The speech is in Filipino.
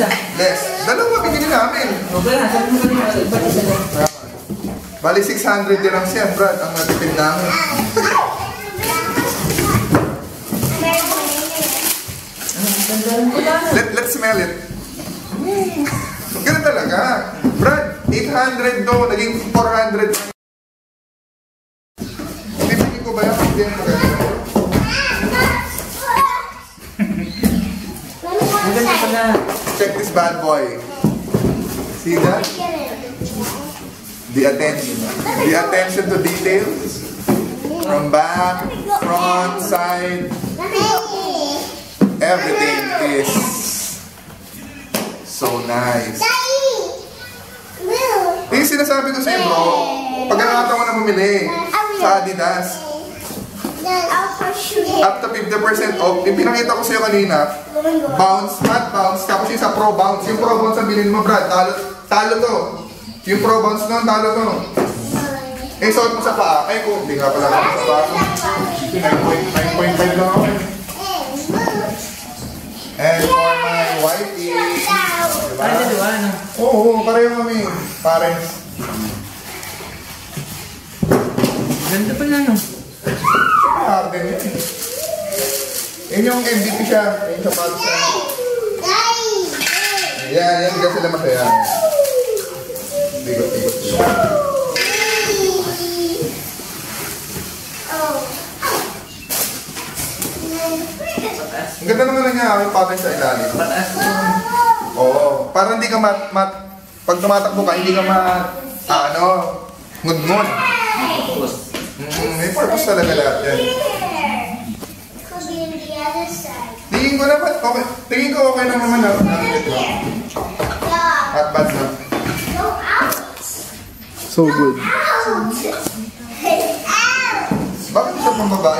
isa? Less. Dalawa, bigyan namin. Okay na, sabi mo kanina, ba't isa lang? Bali 600 dirhams yan, Brad. Ang natipid namin. Let's smell it. Ganun talaga. Brad, 800 do, naging 400. Bibigyan ko ba yan? Hindi yan maganda. Check this bad boy. See that? The attention to details. From back, front, side. Everything is so nice. Yung sinasabi ko sa'yo, bro, pag nakatawa ko na bumili sa Adidas, up to 50% off. Yung pinakita ko sa'yo kanina, bounce, flat bounce, tapos yung sa pro bounce. Yung pro bounce ang bilhin mo, Brad, talo to. Yung pro bounce nun, talo to. Eh, suot mo sa paa. Ay, kung hindi nga pala ako sa paa. 9.5 lang ako. And for my wifey, diba? Ay, diba? Oo, pareho kami. Parents. Ganda pa lang, no? Harden yun. Yan yung MVP siya. Yan sa pag sa... Yan kasi sila masaya. Bigot. Ang ganda naman na niya, yung pattern sa ilalim. Oo. Para hindi ka pag tumatakbo ka, hindi ka ngud-ngud. May purpose talaga lahat yan. Tingin ko naman, okay. Tingin ko okay lang naman na. Not bad na. So good. Bakit ito pang babae?